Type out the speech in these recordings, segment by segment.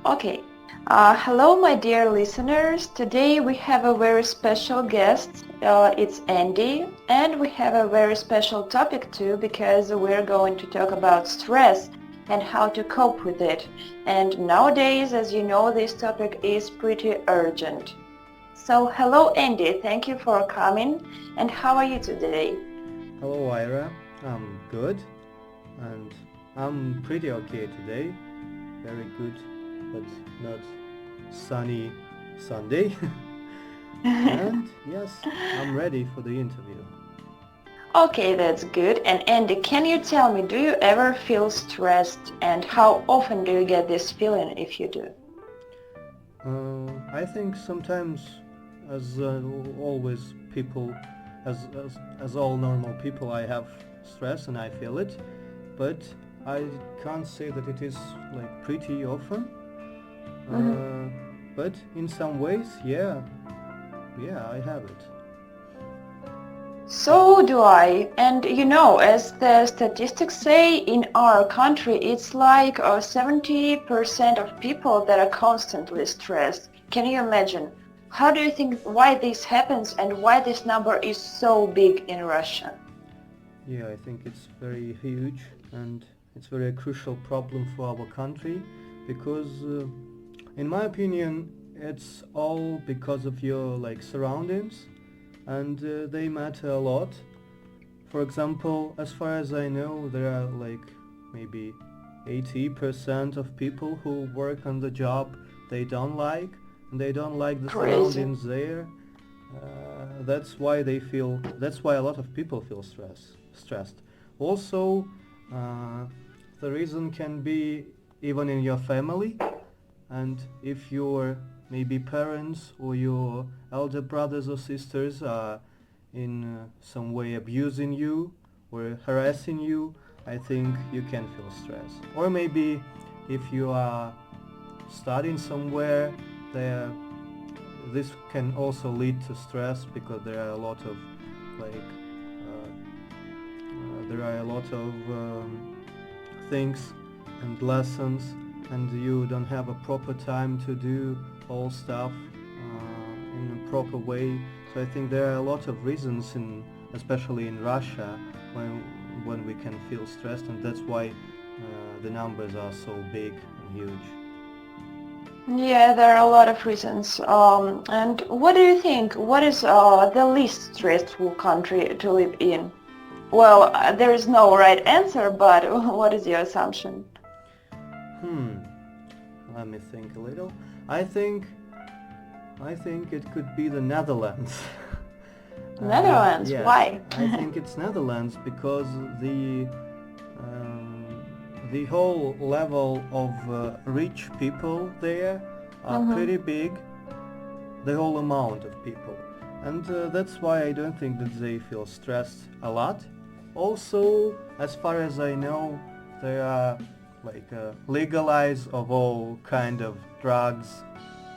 Okay. Hello, my dear listeners. Today we have a very special guest. It's Andy, and we have a very special topic too because we're going to talk about stress and how to cope with it. And nowadays, as you know, this topic is pretty urgent. So, hello, Andy. Thank you for coming. And how are you today? Hello Ira, I'm good and I'm pretty okay today. Very good, but not sunny Sunday. And yes, I'm ready for the interview. Okay, that's good. And Andy, can you tell me, do you ever feel stressed and how often do you get this feeling if you do? I think sometimes, as always, people, as all normal people, I have stress and I feel it, but I can't say that it is like pretty often. Mhm. Uh, but in some ways, yeah, I have it. So do I. And you know, as the statistics say, in our country, it's like 70% of people that are constantly stressed. Can you imagine? How do you think why this happens and why this number is so big in Russia? Yeah, I think it's very huge and it's very crucial problem for our country because, in my opinion, it's all because of your like surroundings and they matter a lot. For example, as far as I know, there are like maybe 80% of people who work on the job they don't like and they don't like the Crazy. surroundings there. That's why a lot of people feel stressed. Also, uh, the reason can be even in your family, and if your maybe parents or your elder brothers or sisters are in some way abusing you or harassing you, I think you can feel stress. Or maybe if you are studying somewhere, there this can also lead to stress because there are a lot of like there are a lot of things and lessons and you don't have a proper time to do all stuff in a proper way. So I think there are a lot of reasons in especially in Russia when we can feel stressed, and that's why the numbers are so big and huge. Yeah, there are a lot of reasons. And what do you think? What is the least stressful country to live in? Well, there is no right answer, but what is your assumption? Hmm. Let me think a little. I think I think it could be the Netherlands. Netherlands, Yes, why? I think it's Netherlands because um, the whole level of rich people there are Hmm. pretty big, the whole amount of people. And that's why I don't think that they feel stressed a lot. Also, as far as I know, they are like legalized of all kind of drugs,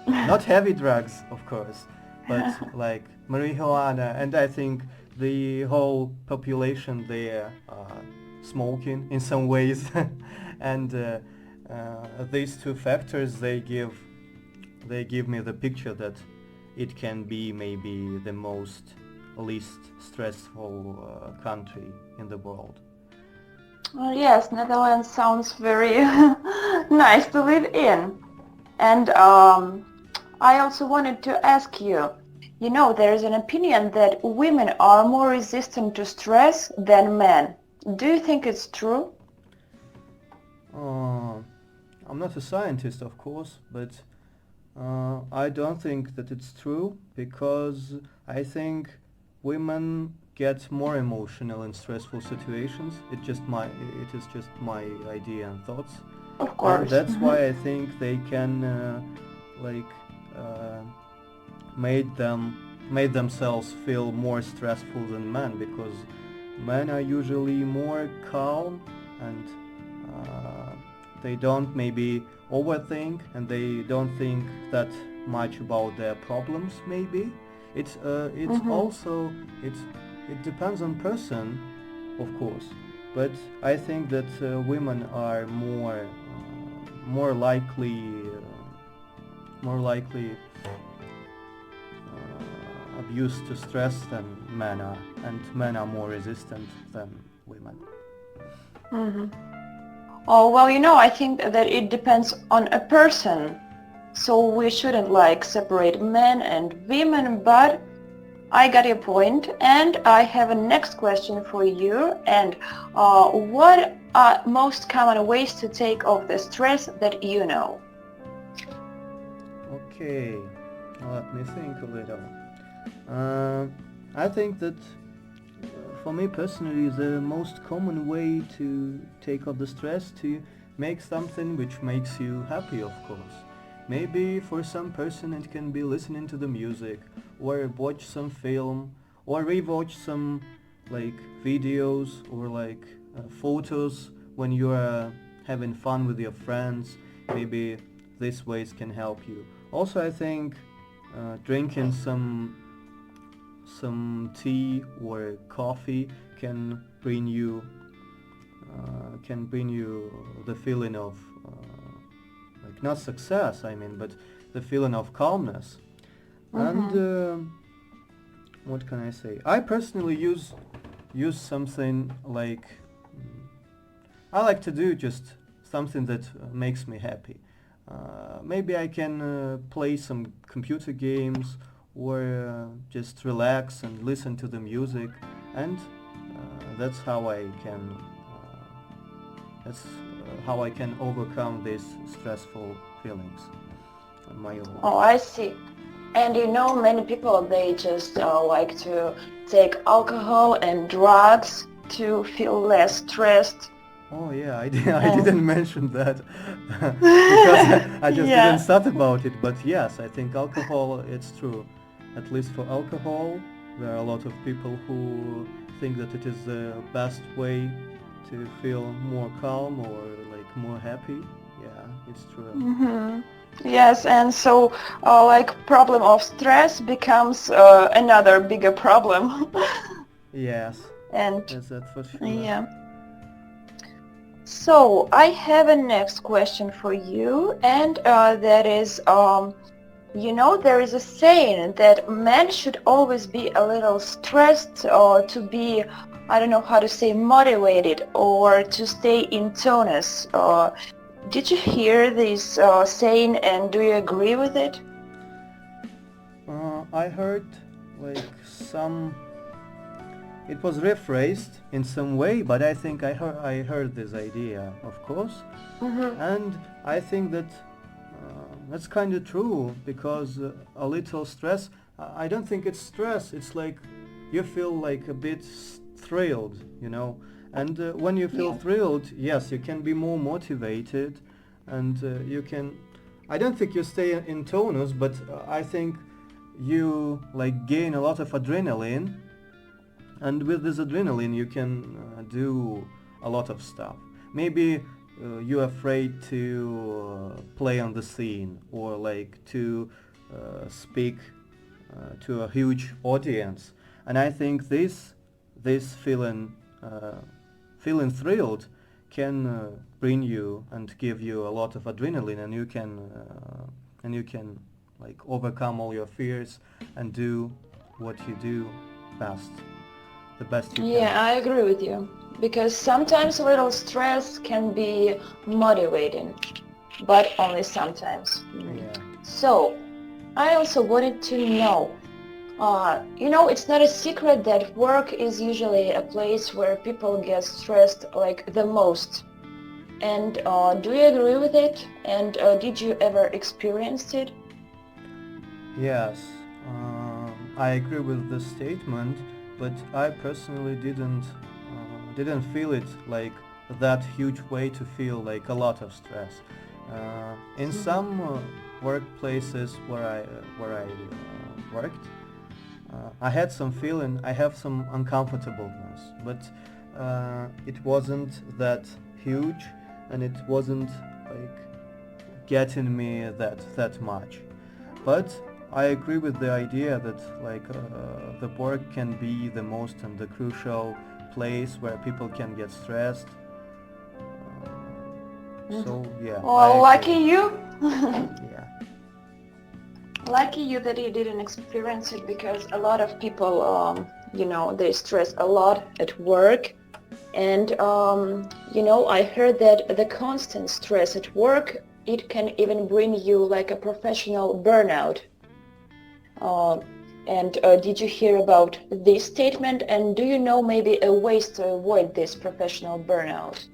not heavy drugs, of course, but like marijuana, and I think the whole population there are smoking in some ways, and these two factors they give me the picture that it can be maybe the most least stressful country in the world. Yes, Netherlands sounds very nice to live in. And I also wanted to ask you, you know, there is an opinion that women are more resistant to stress than men. Do you think it's true? Uh, I'm not a scientist, of course, but I don't think that it's true because I think women get more emotional in stressful situations. It is just my idea and thoughts, Of and course. that's why I think they can like uh, made them made themselves feel more stressful than men because men are usually more calm and uh, they don't maybe overthink and they don't think that much about their problems maybe. It's Hmm. also it depends on person, of course, but I think that women are more likely more likely abused to stress than men are, and men are more resistant than women. Hmm. Oh, well, I think that it depends on a person. So we shouldn't like separate men and women, but I got your point, and I have a next question for you. And what are most common ways to take off the stress that you know? Okay, let me think a little. Uh, I think that for me personally, the most common way to take off the stress to make something which makes you happy, of course. Maybe for some person it can be listening to the music, or watch some film, or rewatch some like videos or like photos when you are having fun with your friends. Maybe these ways can help you. Also, I think drinking some tea or coffee can bring you the feeling of like not success, I mean, but the feeling of calmness. And Mm-hmm. what can I say? I personally use something like I like to do just something that makes me happy. Maybe I can play some computer games or just relax and listen to the music, and that's how I can how I can overcome these stressful feelings on my own. Oh, I see. And many people, they just like to take alcohol and drugs to feel less stressed. Oh yeah, I And didn't mention that because I just didn't yeah. thought about it. But yes, I think alcohol, it's true. At least for alcohol, there are a lot of people who think that it is the best way to feel more calm or like more happy. Yeah, it's true. Hmm. Yes, and so like problem of stress becomes another bigger problem. Yes, And that's for sure. yeah. So I have a next question for you, and that is, there is a saying that men should always be a little stressed or to be, I don't know how to say, motivated or to stay in tonus. Did you hear this saying, and do you agree with it? I heard like some. It was rephrased in some way, but I think I heard this idea, of course, Mm-hmm. and I think that that's kind of true because a little stress. I don't think it's stress. It's like you feel like a bit thrilled, and when you feel Yeah. thrilled, yes, you can be more motivated, and you can. I don't think you stay in tonus, but I think you like gain a lot of adrenaline, and with this adrenaline you can do a lot of stuff. Maybe you're afraid to play on the scene or like to speak to a huge audience, and I think this feeling thrilled can bring you and give you a lot of adrenaline, and you can like overcome all your fears and do what you do best, the best you can. Yeah, I agree with you. Because sometimes a little stress can be motivating, but only sometimes. Yeah. So, I also wanted to know, it's not a secret that work is usually a place where people get stressed like the most. And do you agree with it? And did you ever experience it? Yes, I agree with this statement, but I personally didn't feel it like that huge way to feel like a lot of stress. In Mhm. some workplaces where I worked, I have some uncomfortableness, but it wasn't that huge, and it wasn't like getting me that much. But I agree with the idea that like the work can be the most and the crucial place where people can get stressed. Mhm. So yeah, I Well, lucky agree. you. Yeah. Lucky you that you didn't experience it because a lot of people, they stress a lot at work. And, I heard that the constant stress at work, it can even bring you like a professional burnout. Uh, and did you hear about this statement? And do you know maybe a ways to avoid this professional burnout?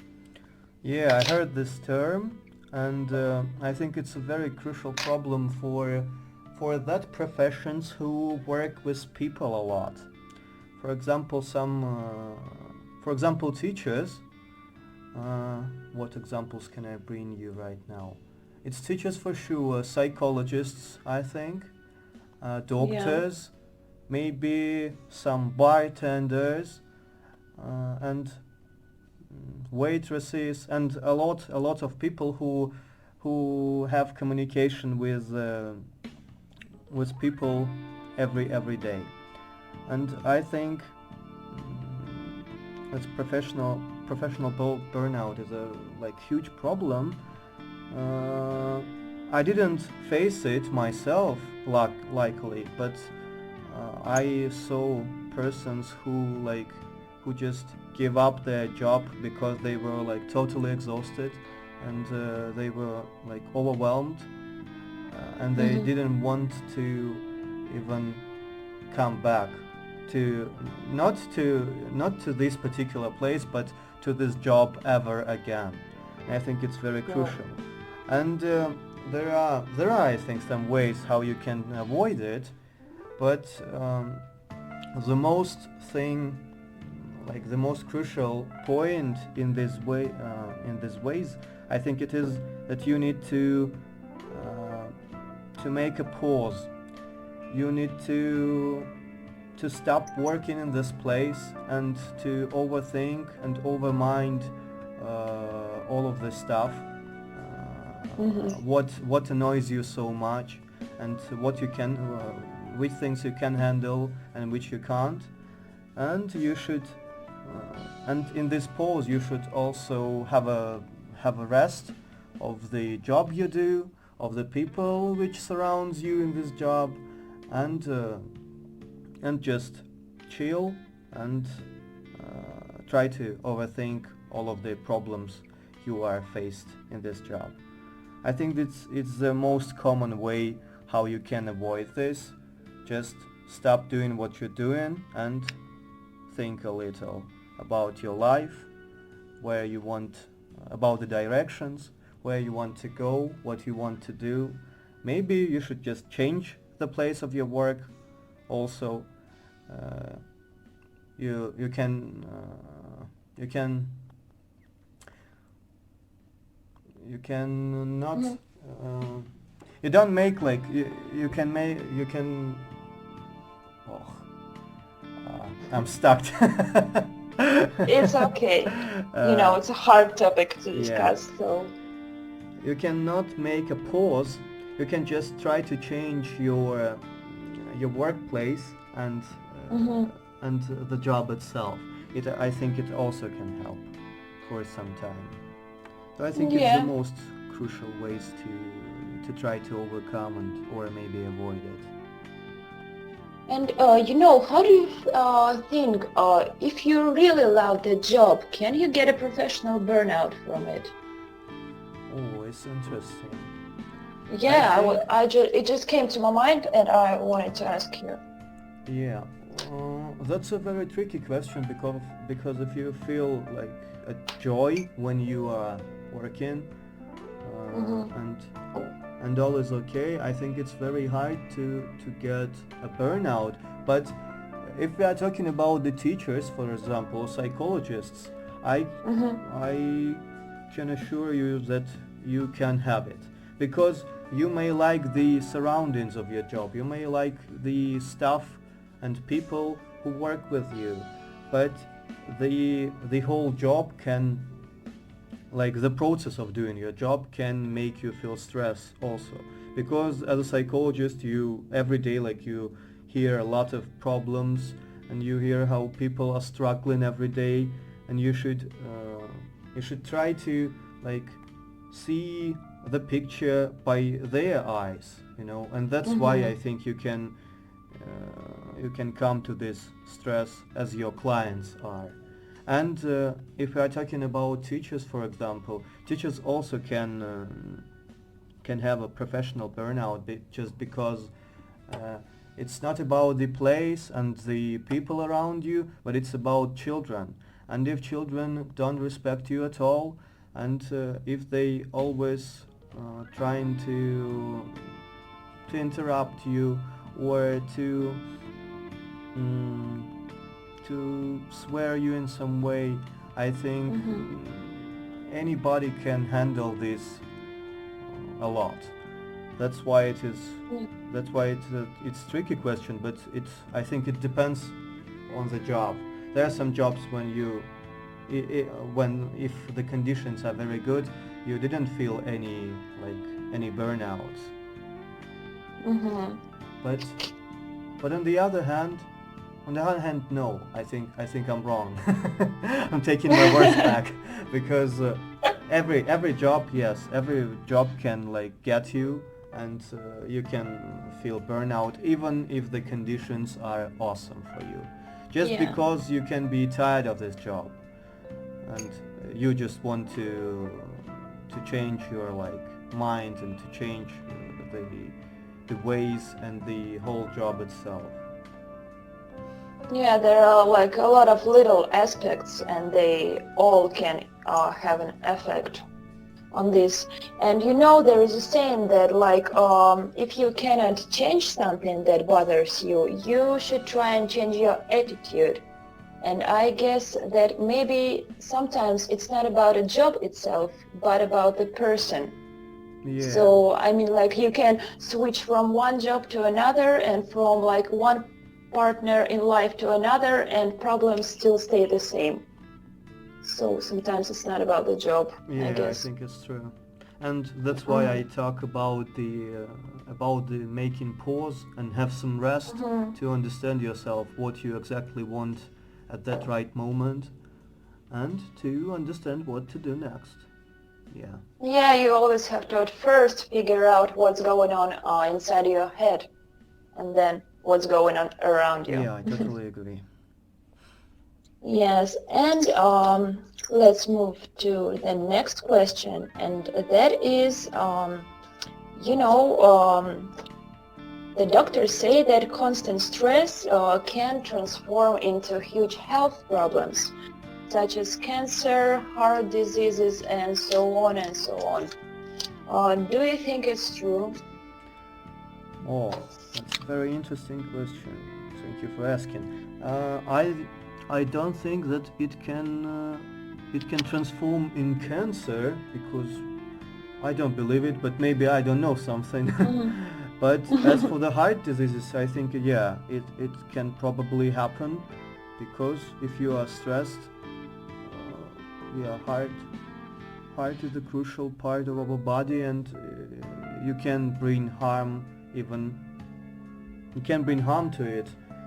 Yeah, I heard this term, and I think it's a very crucial problem for that professions who work with people a lot. For example, teachers. What examples can I bring you right now? It's teachers for sure, psychologists, I think, Yeah. doctors, maybe some bartenders, and waitresses, and a lot of people who have communication with people every day. And I think it's professional burnout is a like huge problem. Uh, I didn't face it myself, likely, but I saw persons who just give up their job because they were like totally exhausted, and they were like overwhelmed, and they Mm-hmm. didn't want to even come back to not to this particular place, but to this job ever again. And I think it's very Yeah. crucial. And there are I think some ways how you can avoid it, but the most thing like the most crucial point in this way in these ways, I think it is that you need to make a pause. You need to stop working in this place and to overthink and overmind all of this stuff. Mm-hmm. What annoys you so much, and what you can, which things you can handle and which you can't, and you should, and in this pause you should also have a rest of the job you do, of the people which surrounds you in this job, and just chill and try to overthink all of the problems you are faced in this job. I think it's the most common way how you can avoid this. Just stop doing what you're doing and think a little about your life, where you want, about the directions, where you want to go, what you want to do. Maybe you should just change the place of your work also. uh, you can you can you can not Mm-hmm. uh, you don't make like you can oh, I'm stuck. It's okay. uh, It's a hard topic to yeah, discuss, so. you cannot make a pause. You can just try to change your workplace Mm-hmm. and the job itself. I think it also can help for some time. So I think it's the Yeah. most crucial ways to try to overcome and or maybe avoid it. And how do you think if you really love the job, can you get a professional burnout from it? Oh, it's interesting. I Yeah, think, it just came to my mind, and I wanted to ask you. yeah, that's a very tricky question because if you feel like a joy when you are working, Mm-hmm. and all is okay, I think it's very hard to get a burnout. But if we are talking about the teachers, for example, psychologists, I Mm-hmm. I can assure you that you can have it, because you may like the surroundings of your job, you may like the staff and people who work with you, but the whole job can, like the process of doing your job can make you feel stress also, because as a psychologist you every day like you hear a lot of problems, and you hear how people are struggling every day, and you should try to like see the picture by their eyes, and that's why I Mm-hmm. think you can come to this stress as your clients are. And if we are talking about teachers, for example, teachers also can have a professional burnout just because uh, it's not about the place and the people around you, but it's about children. And if children don't respect you at all, and if they always trying to interrupt you or mm, to swear you in some way, I think Mm-hmm. anybody can handle this a lot. That's why it is. Yeah. That's why it's tricky question, but I think it depends on the job. There are some jobs when when if the conditions are very good, you didn't feel any burnouts. Mm-hmm. But but on the other hand, no. I think I'm wrong. I'm taking my words back because every job, yes, every job can get you, and you can feel burnout even if the conditions are awesome for you. Just Yeah. because you can be tired of this job, and you just want to change your mind and to change the ways and the whole job itself. Yeah, there are like a lot of little aspects and they all can have an effect on this. And there is a saying that if you cannot change something that bothers you, you should try and change your attitude. And I guess that maybe sometimes it's not about a job itself, but about the person. Yeah. So, I mean, like you can switch from one job to another and from like one partner in life to another and problems still stay the same. So sometimes it's not about the job, I Yeah, I guess. think it's true, and that's why I Mm-hmm. talk about the making pause and have some rest Mm-hmm. to understand yourself, what you exactly want at that right moment, and to understand what to do next. Yeah, Yeah, you always have to at first figure out what's going on inside your head and then what's going on around you. yeah, I totally agree. Yes, and let's move to the next question, and that is, you know, the doctors say that constant stress can transform into huge health problems, such as cancer, heart diseases, and so on and so on. Do you think it's true? Oh, that's a very interesting question. Thank you for asking. I don't think that it can transform in cancer because I don't believe it, but maybe I don't know something. But as for the heart diseases, I think yeah, it can probably happen because if you are stressed, yeah, heart is a crucial part of our body, and you can bring harm even you can bring harm to it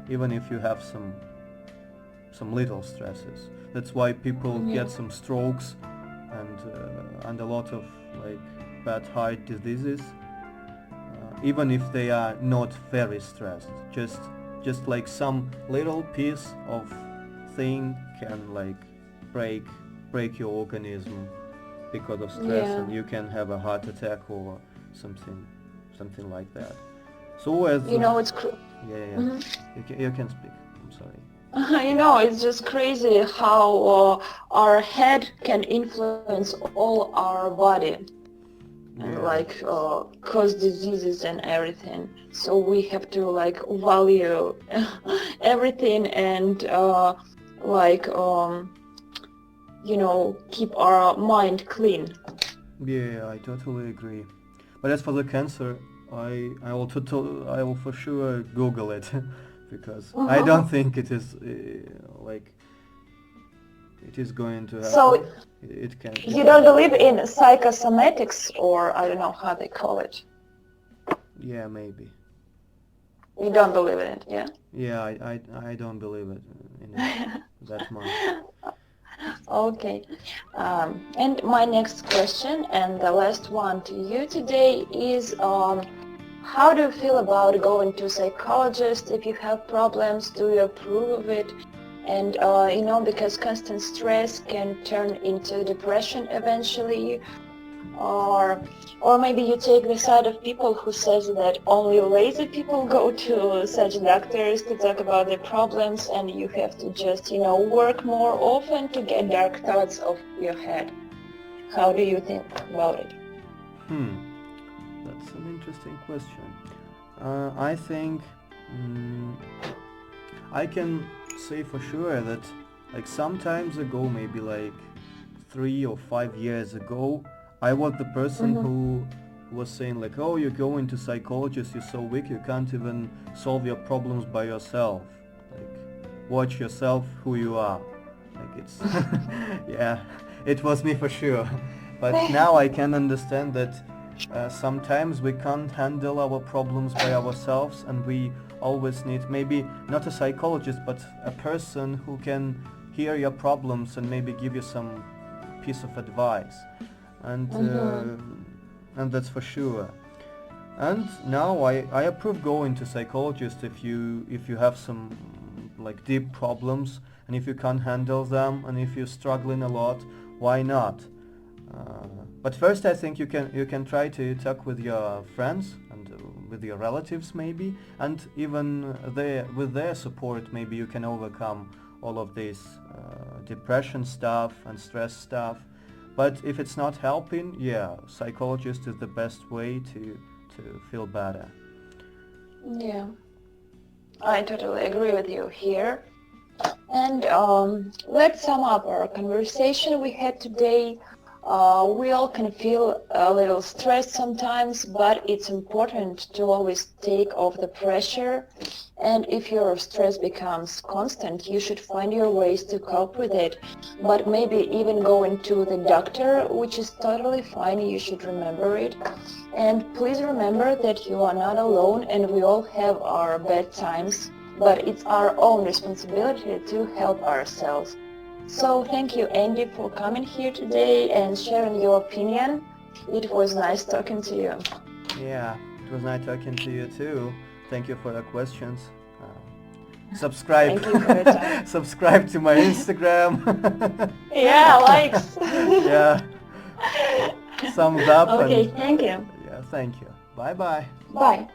even if you have some little stresses. That's why people Yeah. get some strokes and a lot of like bad heart diseases, even if they are not very stressed. Just like some little piece of thing can break break your organism because of stress, Yeah. and you can have a heart attack or something something like that. So as You know, it's yeah, yeah, mhm. you can speak. I'm sorry. It's just crazy how our head can influence all our body and Yeah, cause diseases and everything. So we have to value everything and like keep our mind clean. yeah, I totally agree. But as for the cancer, I will for sure Google it because I don't think it is like it is going to So happen. It you can don't believe happen. in psychosomatics, or I don't know how they call it. Yeah, maybe. You don't believe in it, yeah? Yeah, I don't believe it in it that much. Okay. And my next question and the last one to you today is how do you feel about going to psychologist if you have problems? Do you approve of it? And because constant stress can turn into depression eventually, or maybe you take the side of people who says that only lazy people go to such doctors to talk about their problems, and you have to just work more often to get dark thoughts off your head. How do you think about it? That's an interesting question. I think I can say for sure that like some times ago, maybe like 3 or 5 years ago, I was the person who was saying like, oh, you're going to psychologist, you're so weak, you can't even solve your problems by yourself. Like, watch yourself who you are. Like it's, yeah, it was me for sure. But now I can understand that sometimes we can't handle our problems by ourselves, and we always need maybe not a psychologist, but a person who can hear your problems and maybe give you some piece of advice. And that's for sure. And now I approve going to psychologist if you have some like deep problems, and if you can't handle them, and if you're struggling a lot, why not? But first I think you can try to talk with your friends and with your relatives maybe, and even with their support maybe you can overcome all of this depression stuff and stress stuff. But if it's not helping, yeah, psychologist is the best way to feel better. Yeah, I totally agree with you here. And let's sum up our conversation we had today. We all can feel a little stressed sometimes, but it's important to always take off the pressure. And if your stress becomes constant, you should find your ways to cope with it. But maybe even going to the doctor, which is totally fine, you should remember it. And please remember that you are not alone, and we all have our bad times, but it's our own responsibility to help ourselves. So thank you, Andy, for coming here today and sharing your opinion. It was nice talking to you. Yeah, it was nice talking to you too. Thank you for your questions. Subscribe. Thank you for your time. Subscribe to my Instagram. Yeah, likes. Yeah. Thumbs up. Okay, and thank you. yeah, thank you. Bye bye. Bye.